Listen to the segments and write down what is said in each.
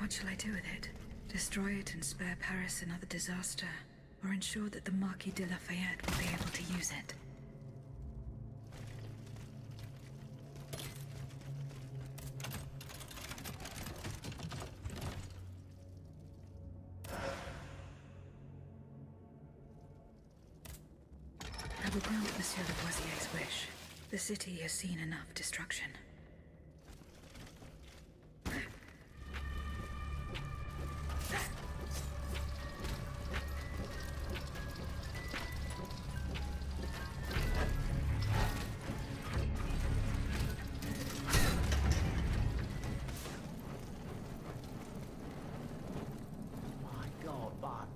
What shall I do with it? Destroy it and spare Paris another disaster, or ensure that the Marquis de Lafayette will be able to use it? I will grant Monsieur Lavoisier's wish. The city has seen enough destruction.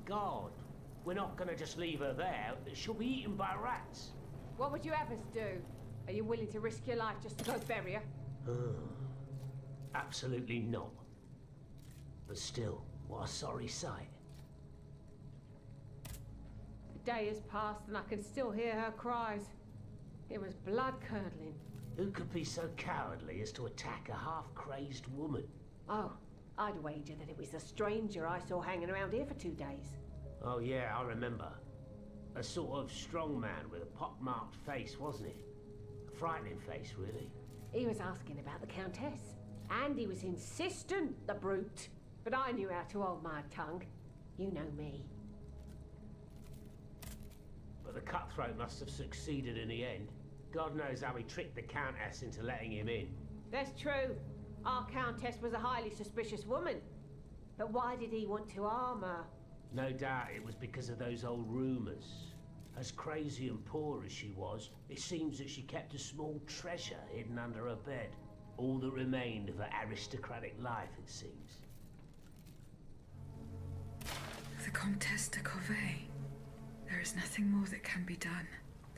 God, we're not gonna just leave her there. She'll be eaten by rats. What would you have us do? Are you willing to risk your life just to go bury her? Absolutely not. But still, what a sorry sight. The day has passed and I can still hear her cries. It was blood-curdling. Who could be so cowardly as to attack a half-crazed woman? Oh, I'd wager that it was a stranger I saw hanging around here for 2 days. Oh yeah, I remember. A sort of strong man with a pock-marked face, wasn't it? A frightening face, really. He was asking about the Countess. And he was insistent, the brute. But I knew how to hold my tongue. You know me. But the cutthroat must have succeeded in the end. God knows how he tricked the Countess into letting him in. That's true. Our Countess was a highly suspicious woman. But why did he want to harm her? No doubt it was because of those old rumours. As crazy and poor as she was, it seems that she kept a small treasure hidden under her bed. All that remained of her aristocratic life, it seems. The Comtesse de Corvée. There is nothing more that can be done.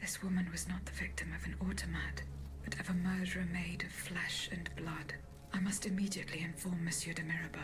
This woman was not the victim of an automat, but of a murderer made of flesh and blood. I must immediately inform Monsieur de Mirabeau.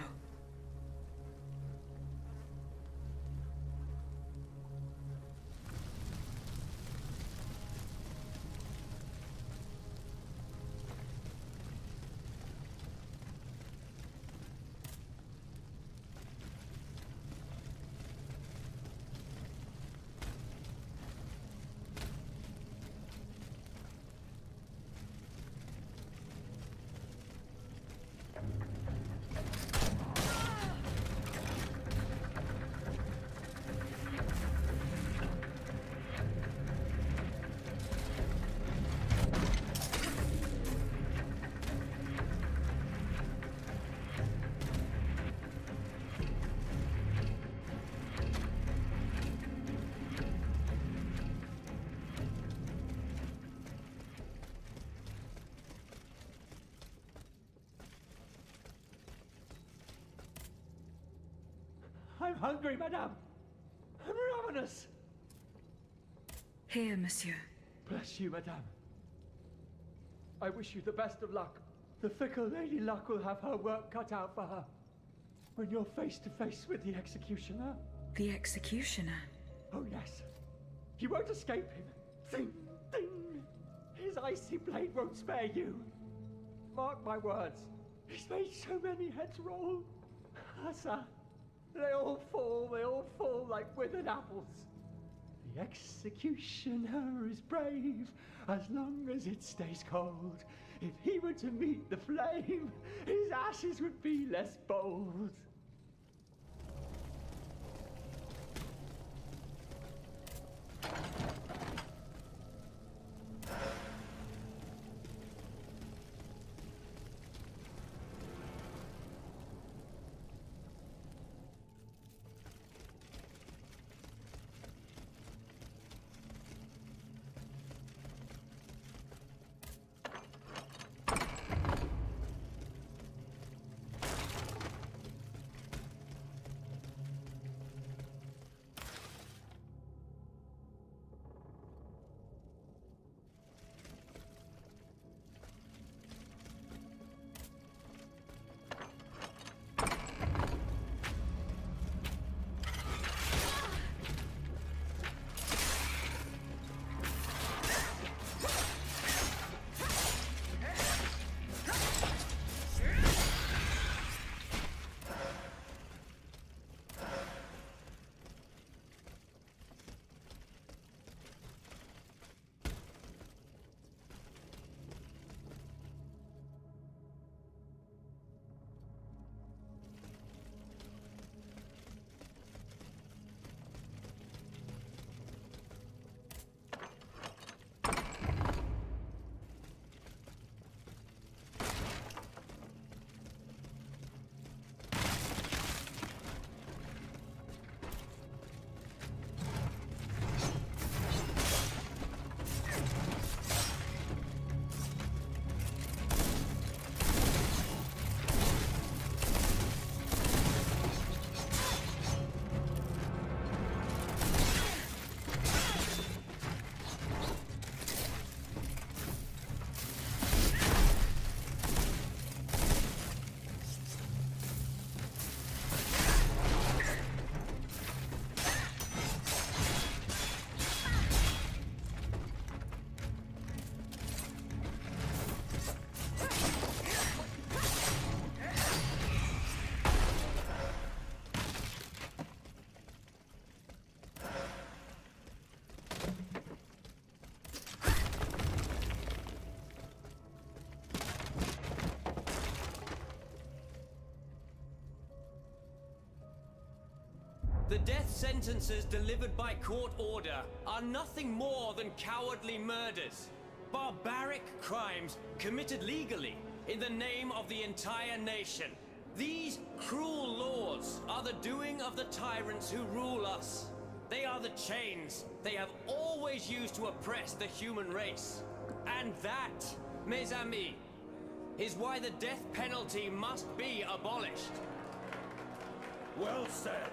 I'm hungry, madame. I'm ravenous. Here, monsieur. Bless you, madame. I wish you the best of luck. The fickle Lady Luck will have her work cut out for her. When you're face to face with the executioner. The executioner? Oh, yes. You won't escape him. Ding, ding. His icy blade won't spare you. Mark my words. He's made so many heads roll. Sir. They all fall like withered apples. The executioner is brave as long as it stays cold. If he were to meet the flame, his ashes would be less bold. The death sentences delivered by court order are nothing more than cowardly murders. Barbaric crimes committed legally in the name of the entire nation. These cruel laws are the doing of the tyrants who rule us. They are the chains they have always used to oppress the human race. And that, mes amis, is why the death penalty must be abolished. Well said.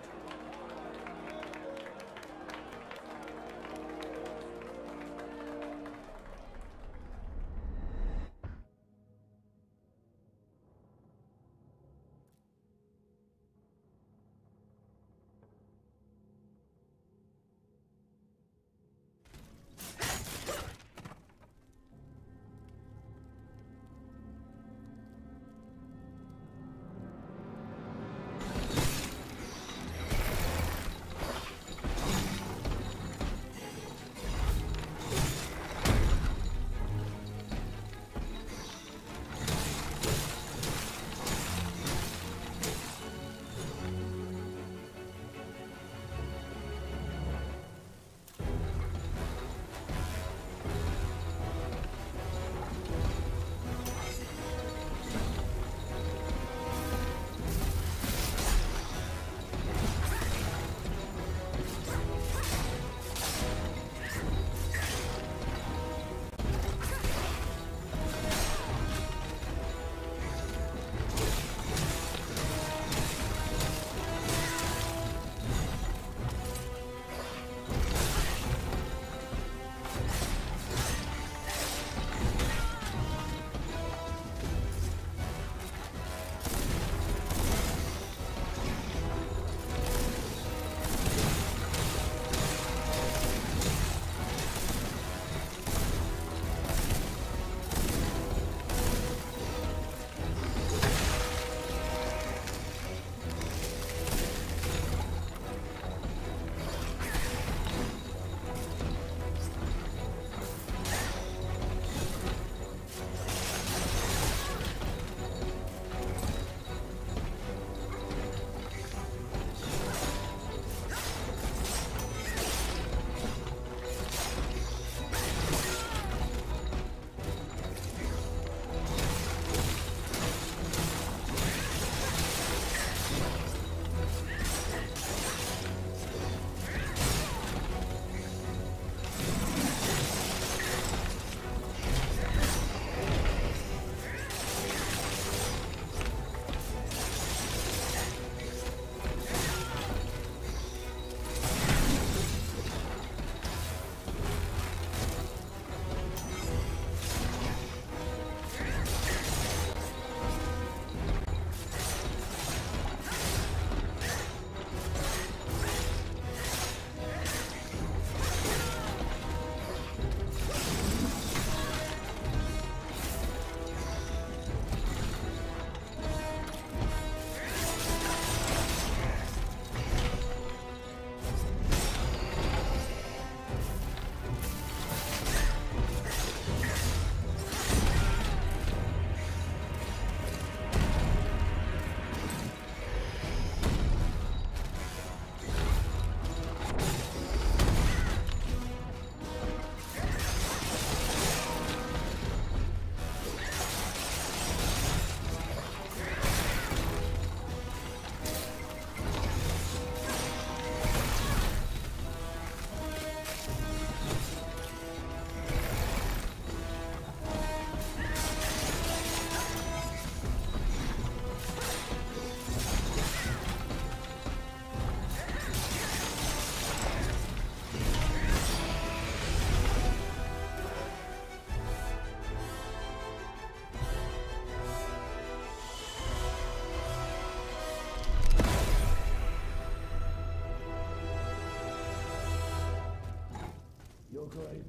Your Grace.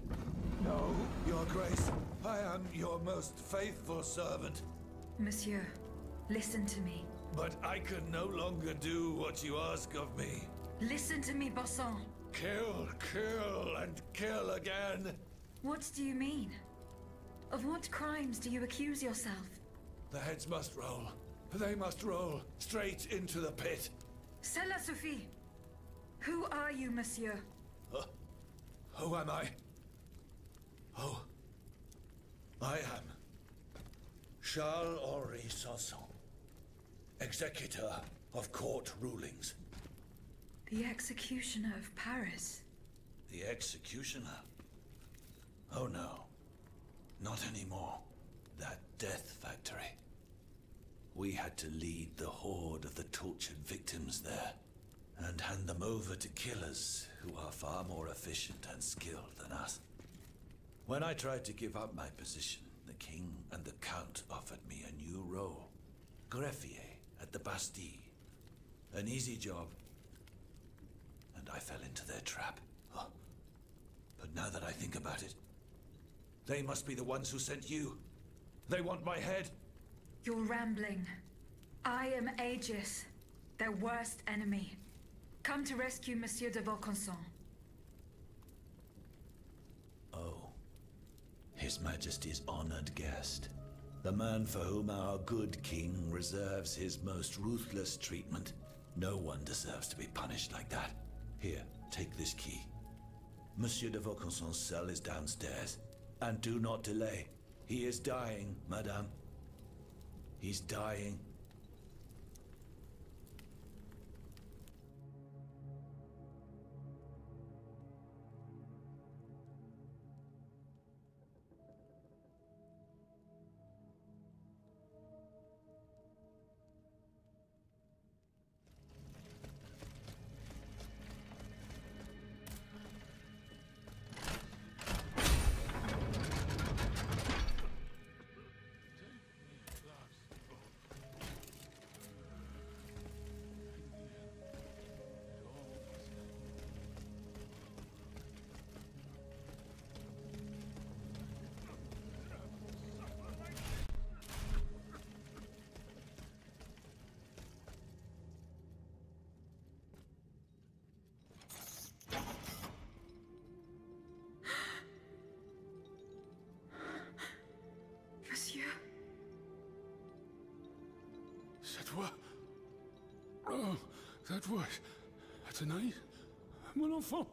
No, Your Grace. I am your most faithful servant. Monsieur, listen to me. But I can no longer do what you ask of me. Listen to me, Bossan. Kill, kill, and kill again. What do you mean? Of what crimes do you accuse yourself? The heads must roll. They must roll straight into the pit. Cela suffit. Who are you, monsieur? Who am I? Oh, I am Charles-Henri Sanson, executor of court rulings. The executioner of Paris. The executioner? Oh no, not anymore. That death factory. We had to lead the horde of the tortured victims there, and hand them over to killers who are far more efficient and skilled than us. When I tried to give up my position, the king and the count offered me a new role. Greffier at the Bastille. An easy job. And I fell into their trap. Oh. But now that I think about it, they must be the ones who sent you. They want my head. You're rambling. I am Aegis, their worst enemy. Come to rescue Monsieur de Vaucanson. Oh. His Majesty's honored guest. The man for whom our good king reserves his most ruthless treatment. No one deserves to be punished like that. Here, take this key. Monsieur de Vaucanson's cell is downstairs. And do not delay. He is dying, madame. He's dying. Monsieur. Oh, that was Athénaïs, mon enfant.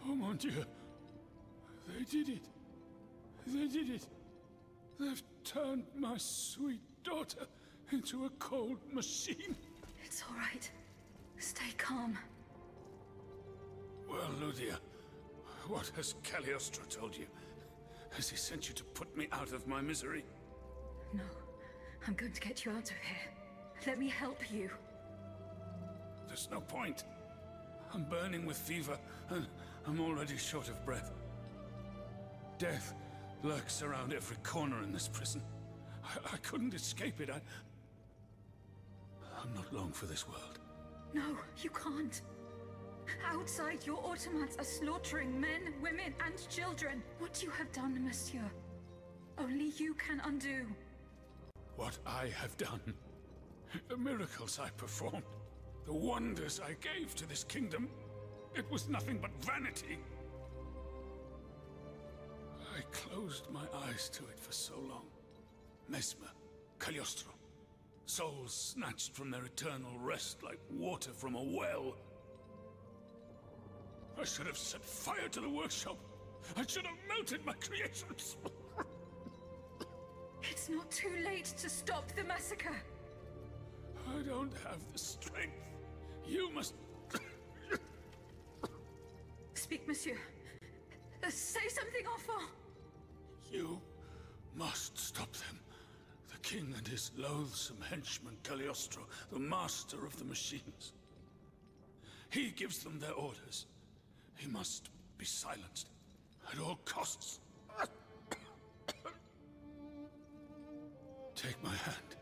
Oh mon Dieu, they did it. They did it. They've turned my sweet daughter into a cold machine. It's all right. Stay calm. Well, Ludia, what has Cagliostro told you? Has he sent you to put me out of my misery? No, I'm going to get you out of here. Let me help you. There's no point. I'm burning with fever, and I'm already short of breath. Death lurks around every corner in this prison. I couldn't escape it. I'm not long for this world. No, you can't. Outside, your automats are slaughtering men, women, and children. What you have done, monsieur, only you can undo. What I have done, the miracles I performed, the wonders I gave to this kingdom, it was nothing but vanity. I closed my eyes to it for so long. Mesmer, Cagliostro, souls snatched from their eternal rest like water from a well. I should have set fire to the workshop. I should have melted my creations. It's not too late to stop the massacre. I don't have the strength. You must... Speak, monsieur. Say something, enfant. You must stop them. The king and his loathsome henchman, Cagliostro, the master of the machines. He gives them their orders. He must be silenced at all costs. Take my hand.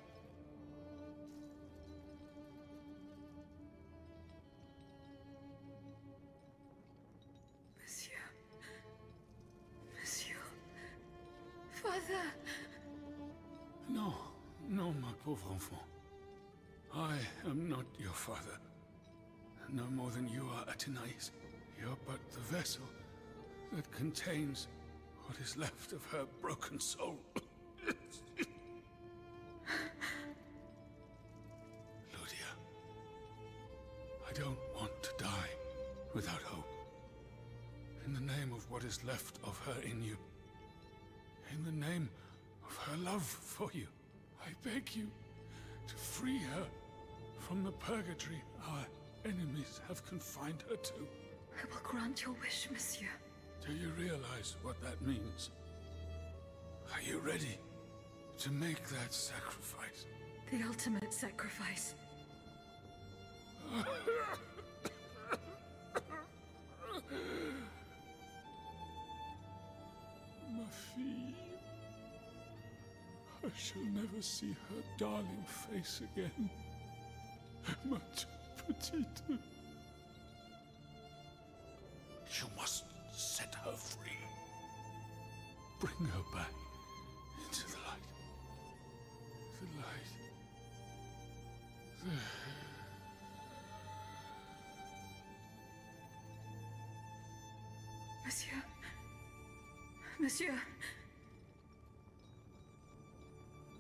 Monsieur. Monsieur. Father. No, no, my pauvre enfant. I am not your father. No more than you are Athénaïs. You're but the vessel that contains what is left of her broken soul. I don't want to die without hope. In the name of what is left of her in you, in the name of her love for you, I beg you to free her from the purgatory our enemies have confined her to. I will grant your wish, monsieur. Do you realize what that means? Are you ready to make that sacrifice? The ultimate sacrifice. Ma fille. I shall never see her darling face again. Ma petite. You must set her free. Bring her back into the light. The light. Monsieur. Monsieur.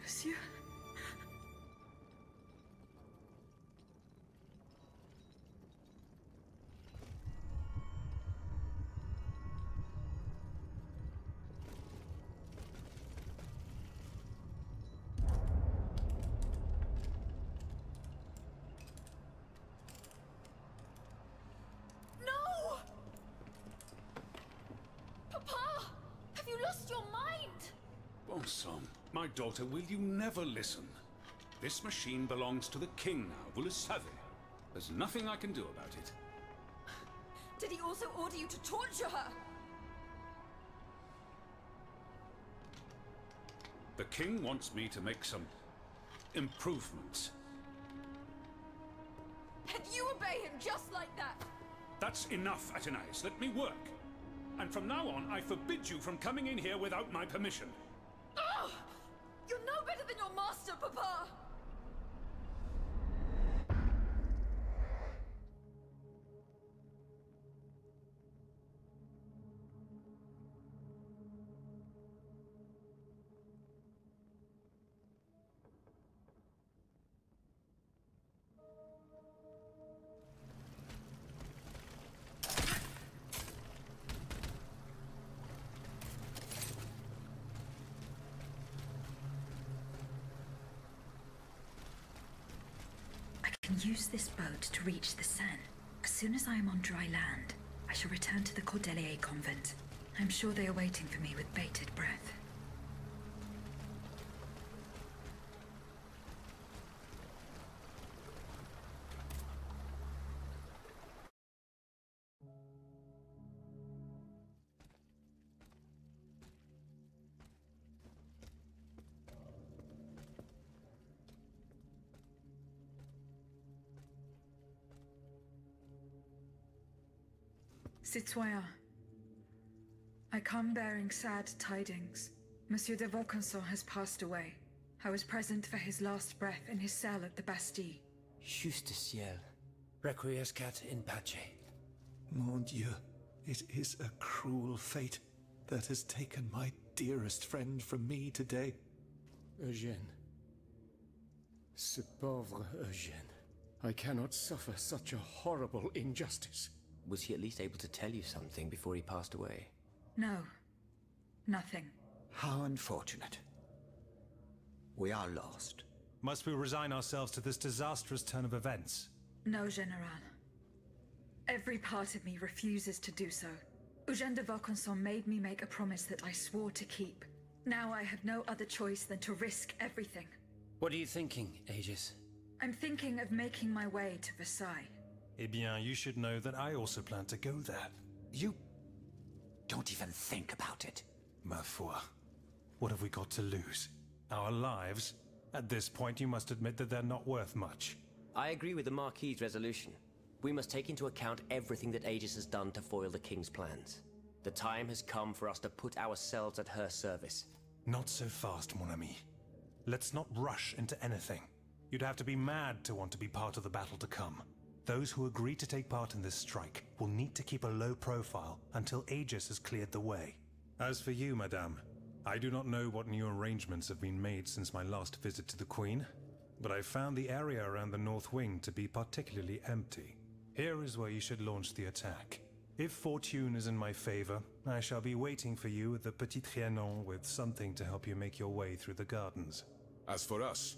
Monsieur. No! Papa! Have you lost your mind? Bon sang, my daughter, will you never listen? This machine belongs to the king now, vous le savez. There's nothing I can do about it. Did he also order you to torture her? The king wants me to make some improvements. And you obey him just like that? That's enough, Athenais. Let me work. And from now on, I forbid you from coming in here without my permission. Ugh! You're no better than your master, Papa! Use this boat to reach the Seine. As soon as I am on dry land, I shall return to the Cordelier convent. I'm sure they are waiting for me with bated breath. Citoyen, I come bearing sad tidings. Monsieur de Vaucanson has passed away. I was present for his last breath in his cell at the Bastille. Juste ciel. Requiescat in pace. Mon Dieu, it is a cruel fate that has taken my dearest friend from me today. Eugène. Ce pauvre Eugène. I cannot suffer such a horrible injustice. Was he at least able to tell you something before he passed away? No. Nothing. How unfortunate. We are lost. Must we resign ourselves to this disastrous turn of events? No, General. Every part of me refuses to do so. Eugène de Vaucanson made me make a promise that I swore to keep. Now I have no other choice than to risk everything. What are you thinking, Aegis? I'm thinking of making my way to Versailles. Eh bien, you should know that I also plan to go there. You don't even think about it. Ma foi. What have we got to lose? Our lives? At this point, you must admit that they're not worth much. I agree with the Marquis's resolution. We must take into account everything that Aegis has done to foil the King's plans. The time has come for us to put ourselves at her service. Not so fast, mon ami. Let's not rush into anything. You'd have to be mad to want to be part of the battle to come. Those who agree to take part in this strike will need to keep a low profile until Aegis has cleared the way. As for you, madame, I do not know what new arrangements have been made since my last visit to the Queen, but I found the area around the North Wing to be particularly empty. Here is where you should launch the attack. If fortune is in my favor, I shall be waiting for you at the Petit Trianon with something to help you make your way through the gardens. As for us,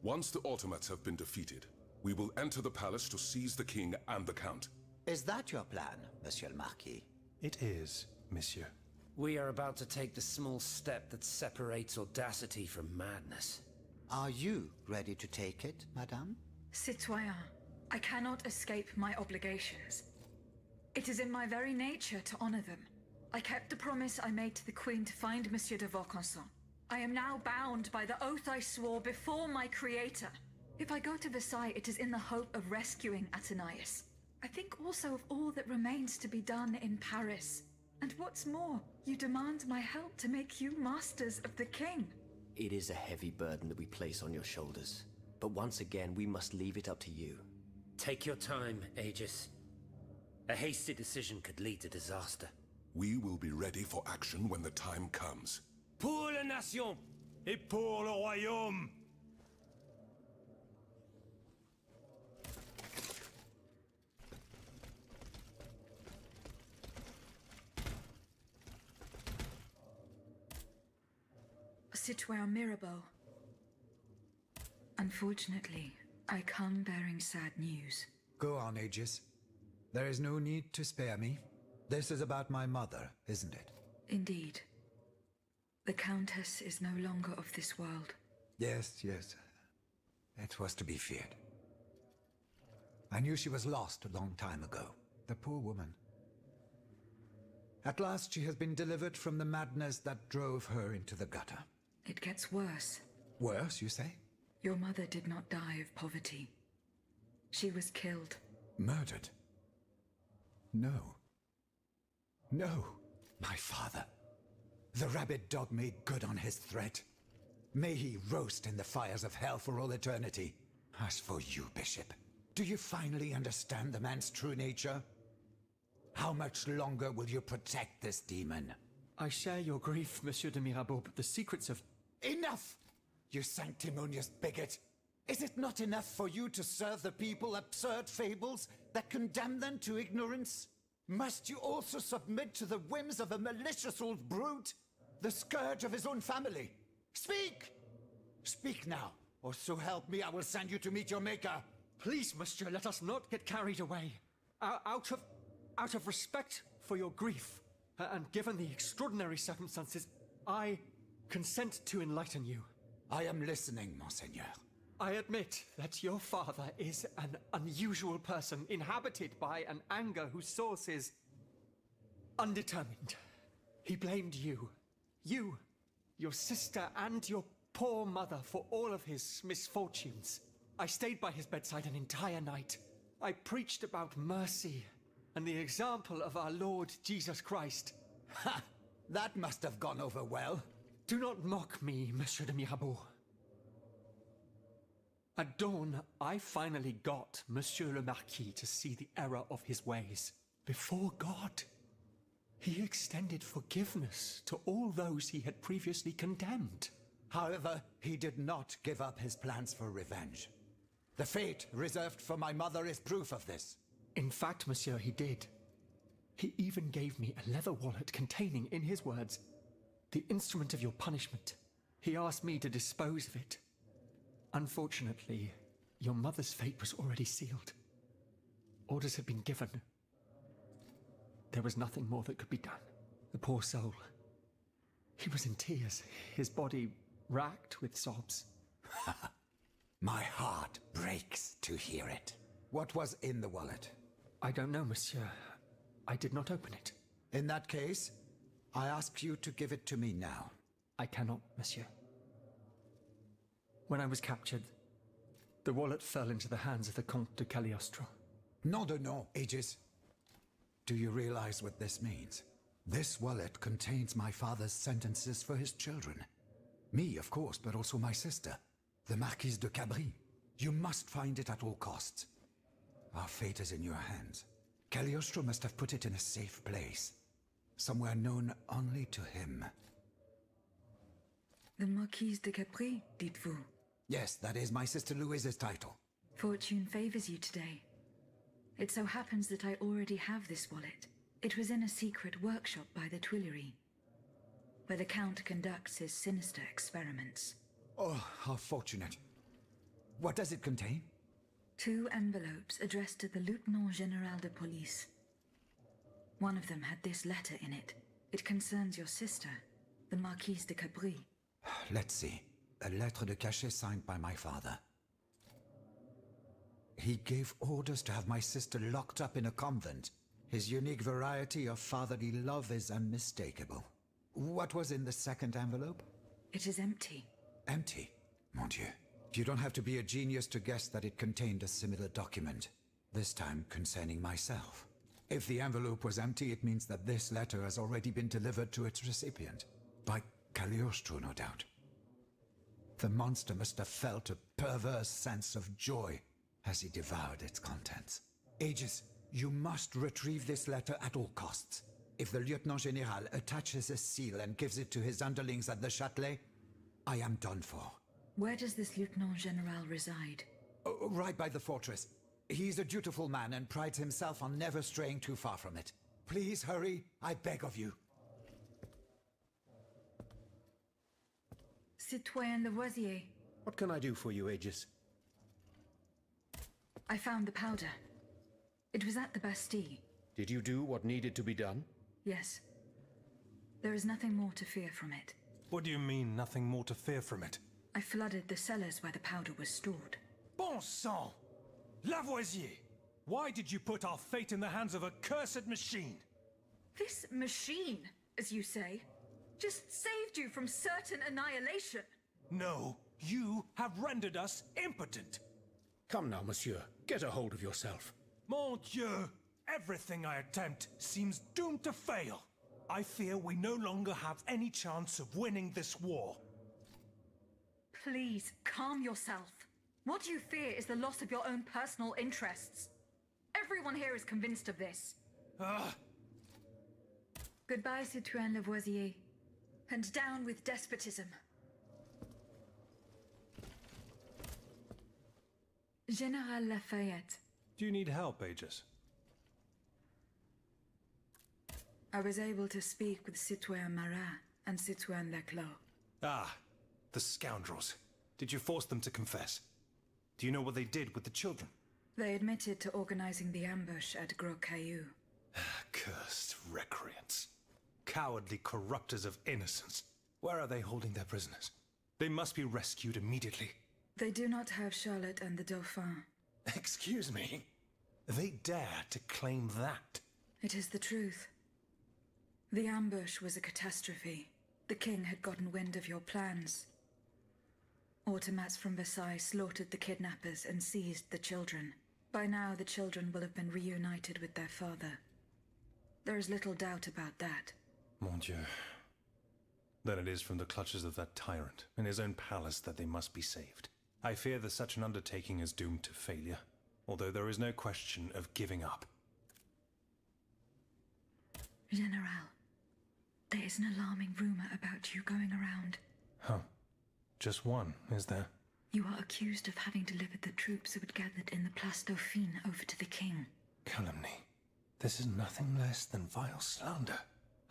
once the automats have been defeated, we will enter the palace to seize the king and the count. Is that your plan, Monsieur le Marquis? It is, monsieur. We are about to take the small step that separates audacity from madness. Are you ready to take it, madame? Citoyen, I cannot escape my obligations. It is in my very nature to honor them. I kept the promise I made to the Queen to find Monsieur de Vaucanson. I am now bound by the oath I swore before my creator. If I go to Versailles, it is in the hope of rescuing Athenais. I think also of all that remains to be done in Paris. And what's more, you demand my help to make you masters of the king. It is a heavy burden that we place on your shoulders. But once again, we must leave it up to you. Take your time, Aegis. A hasty decision could lead to disaster. We will be ready for action when the time comes. Pour la nation et pour le royaume! Citoyen Mirabeau. Unfortunately, I come bearing sad news. Go on, Aegis. There is no need to spare me. This is about my mother, isn't it? Indeed. The Countess is no longer of this world. Yes. It was to be feared. I knew she was lost a long time ago. The poor woman. At last she has been delivered from the madness that drove her into the gutter. It gets worse. Worse, you say? Your mother did not die of poverty. She was killed. Murdered? No. No. My father. The rabid dog made good on his threat. May he roast in the fires of hell for all eternity. As for you, Bishop, do you finally understand the man's true nature? How much longer will you protect this demon? I share your grief, Monsieur de Mirabeau, but the secrets of... Enough! You sanctimonious bigot! Is it not enough for you to serve the people absurd fables that condemn them to ignorance? Must you also submit to the whims of a malicious old brute? The scourge of his own family? Speak! Speak now, or so help me, I will send you to meet your maker. Please, monsieur, let us not get carried away. Out of respect for your grief, and given the extraordinary circumstances, I consent to enlighten you. I am listening, Monseigneur. I admit that your father is an unusual person, inhabited by an anger whose source is undetermined. He blamed you, your sister, and your poor mother for all of his misfortunes. I stayed by his bedside an entire night. I preached about mercy and the example of our Lord Jesus Christ. Ha! That must have gone over well. Do not mock me, Monsieur de Mirabeau. At dawn, I finally got Monsieur le Marquis to see the error of his ways. Before God, he extended forgiveness to all those he had previously condemned. However, he did not give up his plans for revenge. The fate reserved for my mother is proof of this. In fact, monsieur, he did. He even gave me a leather wallet containing, in his words, the instrument of your punishment. He asked me to dispose of it. Unfortunately, your mother's fate was already sealed. Orders had been given. There was nothing more that could be done. The poor soul. He was in tears, his body racked with sobs. My heart breaks to hear it. What was in the wallet? I don't know, monsieur. I did not open it. In that case, I ask you to give it to me now. I cannot, monsieur. When I was captured, the wallet fell into the hands of the Comte de Cagliostro. Nom de nom, Aegis. Do you realize what this means? This wallet contains my father's sentences for his children. Me, of course, but also my sister, the Marquise de Cabri. You must find it at all costs. Our fate is in your hands. Cagliostro must have put it in a safe place, somewhere known only to him. The Marquise de Capri, dites-vous? Yes, that is my sister Louise's title. Fortune favors you today. It so happens that I already have this wallet. It was in a secret workshop by the Tuileries, where the Count conducts his sinister experiments. Oh, how fortunate. What does it contain? 2 envelopes addressed to the Lieutenant General de Police. One of them had this letter in it. It concerns your sister, the Marquise de Capri. Let's see. A lettre de cachet signed by my father. He gave orders to have my sister locked up in a convent. His unique variety of fatherly love is unmistakable. What was in the second envelope? It is empty. Empty? Mon Dieu. You don't have to be a genius to guess that it contained a similar document, this time concerning myself. If the envelope was empty, it means that this letter has already been delivered to its recipient. By Cagliostro, no doubt. The monster must have felt a perverse sense of joy as he devoured its contents. Aegis, you must retrieve this letter at all costs. If the Lieutenant General attaches a seal and gives it to his underlings at the Châtelet, I am done for. Where does this Lieutenant General reside? Right by the fortress. He's a dutiful man and prides himself on never straying too far from it. Please hurry, I beg of you. Citoyen Lavoisier. What can I do for you, Aegis? I found the powder. It was at the Bastille. Did you do what needed to be done? Yes. There is nothing more to fear from it. What do you mean, nothing more to fear from it? I flooded the cellars where the powder was stored. Bon sang! Lavoisier! Why did you put our fate in the hands of a cursed machine? This machine, as you say, just saved you from certain annihilation. No, you have rendered us impotent. Come now, monsieur. Get a hold of yourself. Mon Dieu! Everything I attempt seems doomed to fail. I fear we no longer have any chance of winning this war. Please, calm yourself. What you fear is the loss of your own personal interests. Everyone here is convinced of this. Goodbye, Citoyen Lavoisier. And down with despotism. General Lafayette. Do you need help, Aegis? I was able to speak with Citoyen Marat and Citoyen Leclos. Ah, the scoundrels. Did you force them to confess? Do you know what they did with the children? They admitted to organizing the ambush at Gros Caillou. Cursed recreants. Cowardly corrupters of innocence. Where are they holding their prisoners? They must be rescued immediately. They do not have Charlotte and the Dauphin. Excuse me? They dare to claim that? It is the truth. The ambush was a catastrophe. The king had gotten wind of your plans. Automats from Versailles slaughtered the kidnappers and seized the children. By now, the children will have been reunited with their father. There is little doubt about that. Mon Dieu. Then it is from the clutches of that tyrant in his own palace that they must be saved. I fear that such an undertaking is doomed to failure, although there is no question of giving up. General, there is an alarming rumor about you going around. Huh. Just one, is there? You are accused of having delivered the troops who had gathered in the Place Dauphine over to the king. Calumny. This is nothing less than vile slander.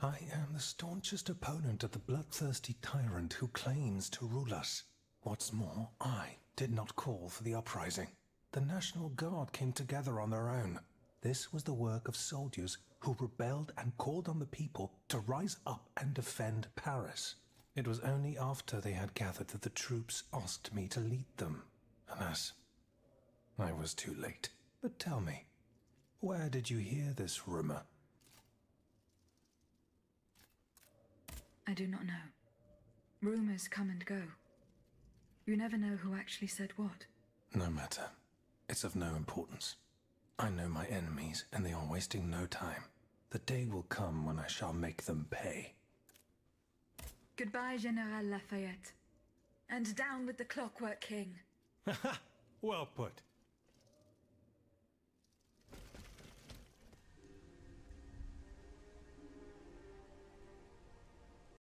I am the staunchest opponent of the bloodthirsty tyrant who claims to rule us. What's more, I did not call for the uprising. The National Guard came together on their own. This was the work of soldiers who rebelled and called on the people to rise up and defend Paris. It was only after they had gathered that the troops asked me to lead them. Alas, I was too late. But tell me, where did you hear this rumor? I do not know. Rumors come and go. You never know who actually said what. No matter. It's of no importance. I know my enemies, and they are wasting no time. The day will come when I shall make them pay. Goodbye, General Lafayette. And down with the Clockwork King. Well put.